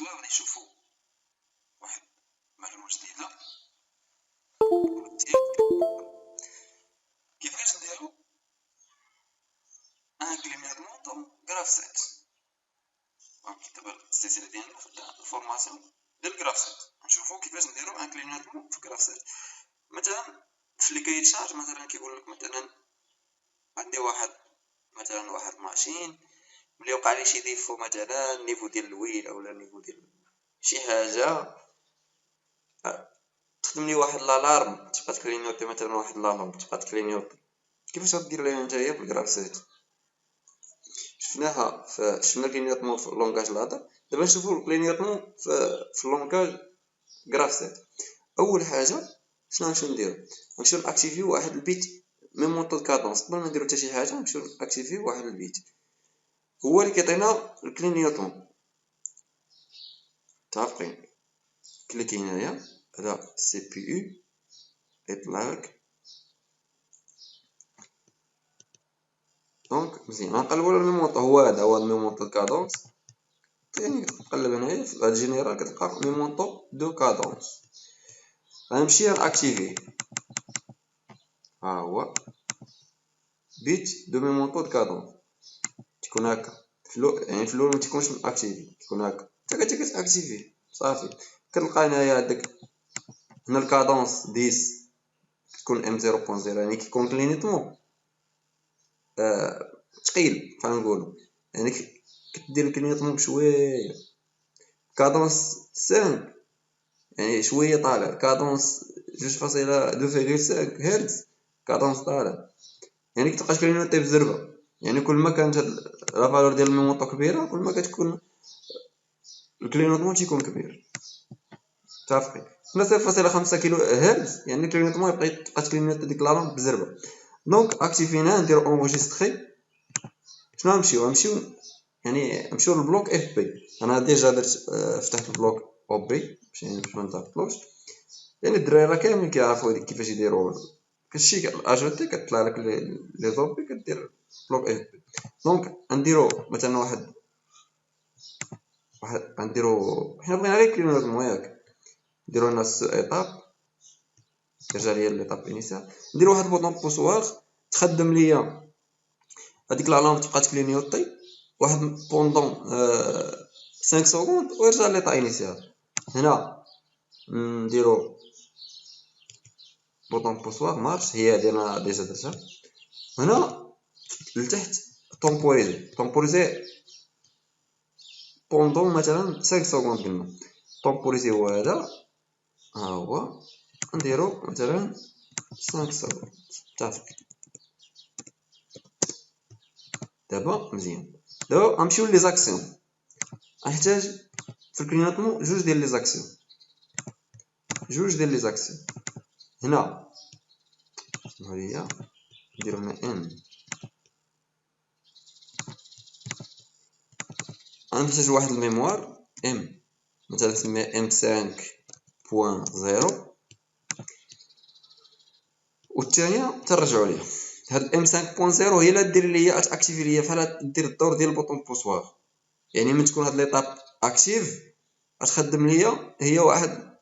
لا غادي نشوفو واحد معلومة جديدة. كيفاش نديرو ان كلينيغمون دون غراف سيت. دونك دابا السلسلة ديالنا في الفورماسيون ديال غراف سيت نشوفو كيفاش نديرو ان كلينيغمون في غراف سيت. مثلا في لي كاي تشارج مثلا كيقول لك مثلا عندي واحد ماشين ملي وقع لي شي ديفو مثلا نيفو ديال الويل اولا نيفو ديال شي حاجه تخدم لي واحد لالارم تبقى تكلينيوطي مثلا واحد لالارم تبقى تكلينيوطي. كيفاش غدير ليها نتايا بالغراف سيت؟ شفناها شفنا الكلينيوطمون في لونغاج لادا. دابا نشوفو الكلينيوطمون في لونغاج غراف سيت. اول حاجه شنو غنمشيو نديرو؟ غنمشيو ناكتيفيو واحد البيت ميمونطو كادونس قبل ما نديرو حتى شي حاجه. نمشيو ناكتيفيو واحد البيت هو اللي كيعطينا الكلينيوطمون. متفقين؟ كليكي هنايا على سي بي يو يطلع لك. دونك مزيان غنقلبو على الميمونطو. هو هذا هو الميمونطو كادونس. يعني تقلب هنايا في هاد جينيرال كتلقى ميمونطو دو كادونس. غنمشي ناكتيفيه. ها هو بيت دو ميمونطو دو كادونس تكون هكا يعني في الاول ما تكونش اكتيفي تكون هكا حتى كتاكتيفيه صافي. كتلقى هنايا عندك هنا الكادونس 10 تكون ام 0.0 يعني كيكون كلينيطمون ثقيل بحال نقولو يعني كدير الكلينيطمون بشويه. كادونس 5 يعني شويه طالع. كادونس 2.5 هرتز كادونس طالع يعني كتبقى كلينيوطي بزربه. يعني كل ما كانت لا فالور ديال الميمونطو كبيره كل ما كتكون الكلينيوطمون تيكون كبير. متفقين؟ 0.5 كيلو هرتز يعني الكلينيوطمون يبقى تكلينيوطي ديك لالامب بزربه. دونك اكتيفينا نديرو اونغيستري. شنو غنمشيو يعني نمشيو للبلوك اف بي. انا ديجا درت فتحت البلوك او بي باش ما نطلعوش. يعني الدراري راه كاملين كيعرفوا كيفاش يديروا كلشي اجوتي كطلع لك لي زوبي كدير بلوك اف بي. دونك غنديرو مثلا واحد غنديرو حنا بغينا غير كلينيوطمون ياك نديرو لنا ايطاب كرجع ليا ليطاب انيسيال. نديرو واحد بوطون بوسواغ تخدم ليا هذيك لالامب تبقى تكلينيوطي واحد بوندون 5 سكوند ويرجع ليطا انيسيال. هنا نديرو بوطون بوسواغ مارش هي ديالنا ديجا درتها. هنا لتحت طومبوريزي بوندون مثلا 5 سكوند قلنا. طومبوريزي هو هذا ها هو نديرو مثلا 5 سكوند. متفقين؟ دابا مزيان. دابا غنمشيو لي زاكسيون. غنحتاج في الكلينيوطمون جوج ديال لي زاكسيون. هنا شنو هي نديرو هنا ان غنحتاج واحد الميموار ام مثلا نسميها ام 5.0 والثانيه ترجعوا ليها. هاد ام 5.0 هي اللي دير ليا تاكتيفي ليا بحال دير الدور ديال البوطون بوسواغ. يعني من تكون هاد ليطاب اكتيف غتخدم ليا هي واحد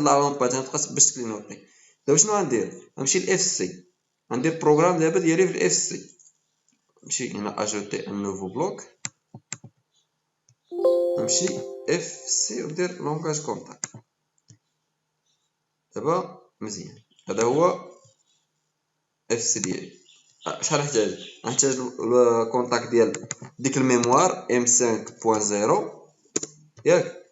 لامب تنبقى باش تكلينوطي. دابا شنو غندير؟ غنمشي لاف سي غندير بروغرام دابا ديالي في الاف سي. نمشي هنا اجوتي ان نوفو بلوك نمشي اف سي وندير لونغاج كونتاكت. دابا مزيان هذا هو اف سي ديالي. شحال نحتاج الكونتاكت ديال ديك الميموار ام 5.0 ياك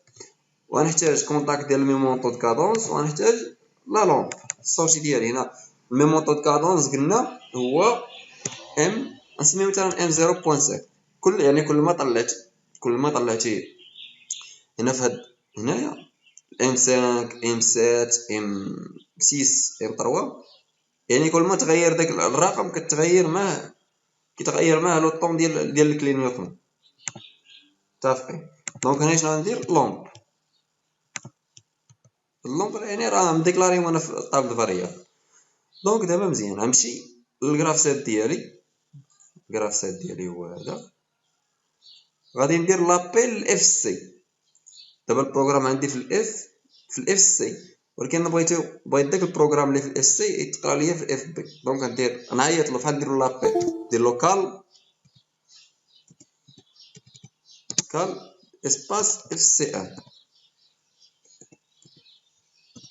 وغنحتاج كونتاكت ديال الميمونطو كادونس وغنحتاج لا لومب الصوتي ديالي. هنا الميمونطو كادونس قلنا هو ام نسميه مثلا ام 0.5. كل ما طلعتي هنا في هاد هنايا ام 5 ام 7 ام 6 ام 3 يعني كل ما تغير داك الرقم كيتغير معاه لو طون ديال الكلينيوطمون. متفقين؟ دونك هنا شنو غندير؟ اللومب يعني راه مديكلاري وانا في طابل فاريابل. دونك دابا مزيان غنمشي للغراف سيت ديالي. الغراف سيت ديالي هو هذا. غادي ندير لابيل اف سي. دابا البروغرام عندي في الاف سي، ولكن بغيت داك البروغرام اللي في الاف سي يتقرا ليا في الاف بي. دونك غندير نعيط له بحال نديرو لابيل دير لوكال اسباس اف سي ان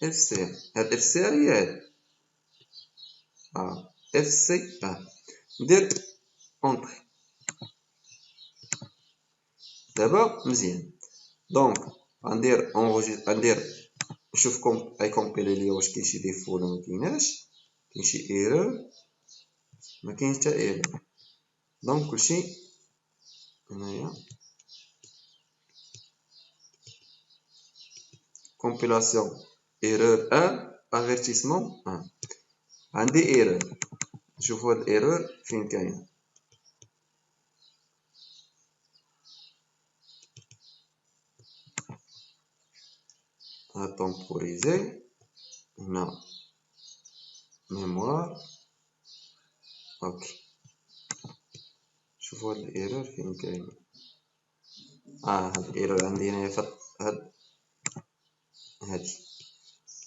اف سي ان. هاد اف سي ان هي هاد اف سي ان. ندير اونطري. دابا مزيان. دونك غندير نشوف غيكومبيلي ليا واش كاين شي ديفو ولا مكايناش. كاين شي ايرور؟ مكاينش حتى ايرور. دونك كلشي هنايا compilation erreur 1 avertissement 1. عندي ايرور. نشوفوا هاد الايرور فين كاين. ها طومبوريزي هنا ميموار. اوكي شوفوا هاد الايرور فين كاين. هاد الايرور عندي هنايا هادي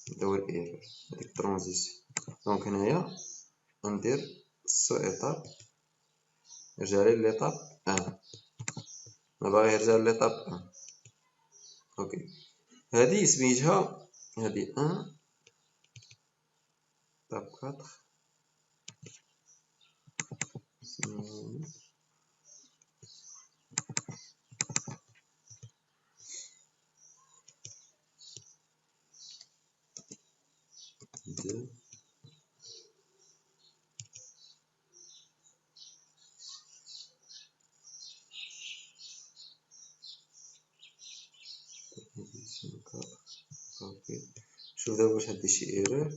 ندور ايرور هاديك ترانزيسيون. دونك هنايا ندير سو ايطاب يرجع لي ليطاب 1. ما باغي يرجع ليطاب 1. اوكي هادي سميتها هادي 1 طاب 4 2 اوكي. شوف دابا واش عندي شي ايرور.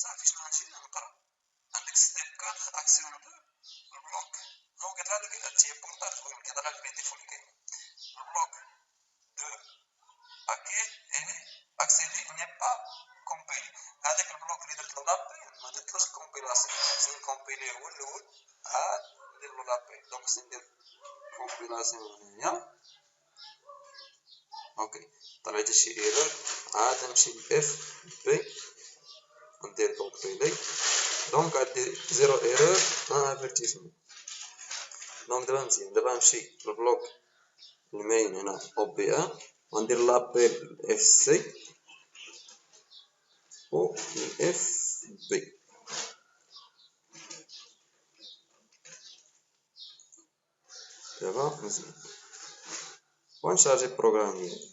صافي شنو غنجي نقرا عندك ستيب 4 اكسيون 2 البلوك. هو كيطلع لك هادشي بورطات المهم كيطلع لك بي ديفو اللي كاين البلوك دو اكسيدي ني با كومبيلي. هذاك البلوك اللي درت له لابي ما درتلوش كومبيلاسيون. خصني نكومبيليه هو الاول عاد ندير له لابي. دونك خصني ندير كومبيلاسيون هنايا. اوكي طلعت شي ايرور. عاد نمشي لاف بي ندير كومبيلي. دونك عندي زيرو ايرور ان افيرتيسمون. دونك دابا مزيان. دابا نمشي للبلوك المين هنا او بي ان وندير لابيل اف سي و اف بي. دابا مزيان ونشارجي البروغرام ديالي.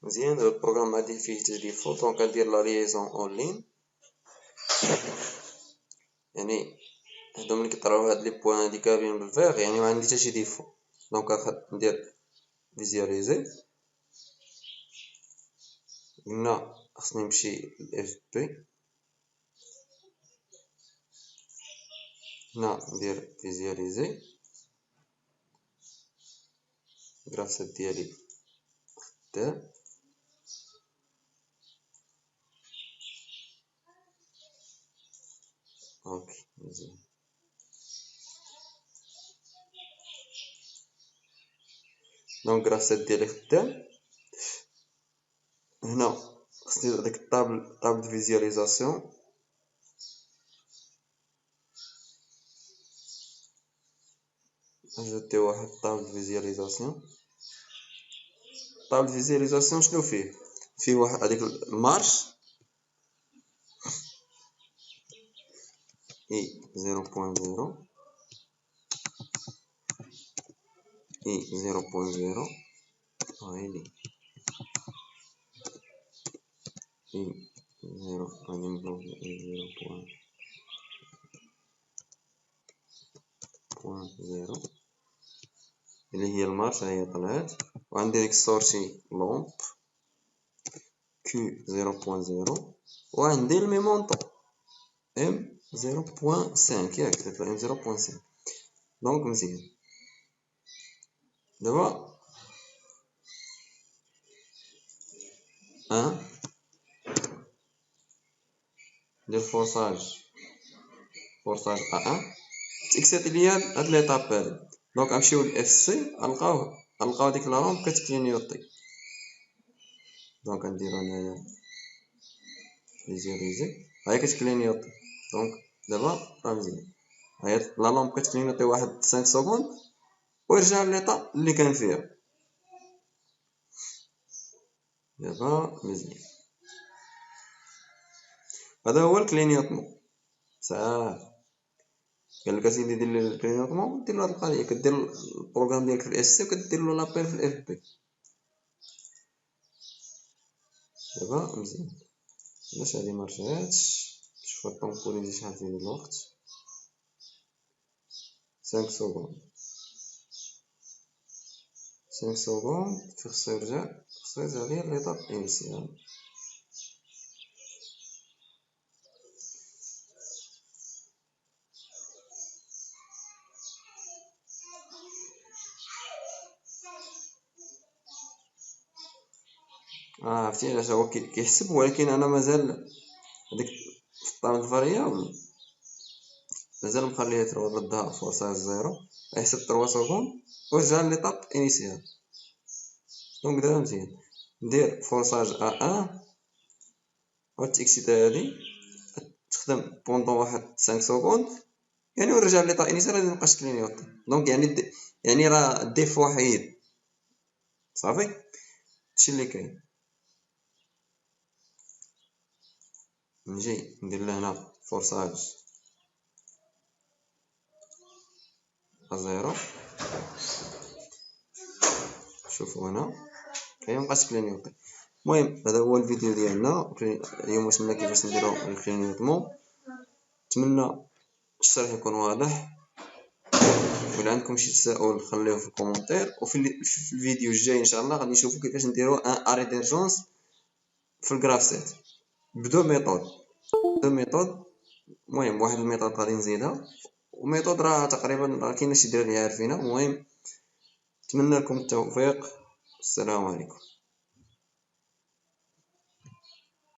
مزيان. دابا البروغرام عندي فيه تجديد فوت. دونك غندير لا ليزون اون لين يعني هادو ملي كيطراو هاد لي بوين هادي كاملين بالفيغ يعني ما عندي حتى شي ديفو. دونك ندير فيزياليزي. هنا خصني نمشي لاف بي. هنا ندير فيزياليزي. الجرافسات ديالي خدام. اوكي مزيان. دونك الجرافسات ديالي خدام. هنا خصني داك الطابل فيزياليزاسيون. اجوتي واحد طابل فيزياليزاسيون. طابل فيزياليزاسيون شنو فيه واحد هذيك المارش اي 0.0 اي 0.0 هايلي اي 0 غادي نبداو اي 0.0 اللي هي المارش هي طلعت. وعندي ديك السورتي لومب كيو 0.0 وعندي الميمونطو ام 0.5 ياك درت ام 0.5. دونك مزيان. دابا ندير فورساج A1 تيكسات ليا هاد ليطاب هادي. دونك غنمشيو ل FC غنلقاو ديك لا لامب كتكلينيوطي. دونك غنديرو هنايا فيزياليزي هاهي كتكلينيوطي. دونك دابا راه مزيان، هاهي لا لامب كتكلينيوطي واحد 5 سكوند ويرجع لليطا اللي كان فيها. دابا مزيان، هذا هو الكلينيوطمون. صافي قالك اسيدي دير لي الكلينيوطمون، دير له هاد القضيه، كدير البروغرام ديالك في الاس سي وكدير له لابيل في الاف بي. دابا مزيان، علاش هادي مرجعاتش؟ شوف الطومبوليزي شحال تيدير الوقت، 5 سكوند 5 سكوند خصو يرجع ليا ليطاب انيسيال. عرفتي علاش هو كيحسب، ولكن انا مازال هاديك في الطرد فاريابل مازال مخليها تردها فورساج 0 يحسب 3 سكوند ورجع ليطاب انيسيال. دونك دابا مزيان، ندير فورساج A1 هاد تيكسيتا هادي تخدم بوندون واحد 5 سكوند يعني ونرجع ليطاب انيسيال غادي ميبقاش كلينيوطي. دونك يعني راه ديفو وحيد صافي هادشي اللي كاين. نجي ندير لهنا فورساج A0، شوفوا هنا هي مبقاش كلينيوطي. المهم هذا هو الفيديو ديالنا اليوم، وصلنا كيفاش نديرو الكلينيوطمون. نتمنى الشرح يكون واضح، ولا عندكم شي تساؤل خليوه في الكومونتير. وفي الفيديو الجاي ان شاء الله غادي نشوفوا كيفاش نديرو ان اري ديرجونس في الجراف سيت بدو ميثود. المهم واحد الميثود غادي نزيدها، وميثود راه تقريبا كاين شي دراري عارفينها. المهم نتمنى لكم التوفيق، السلام عليكم.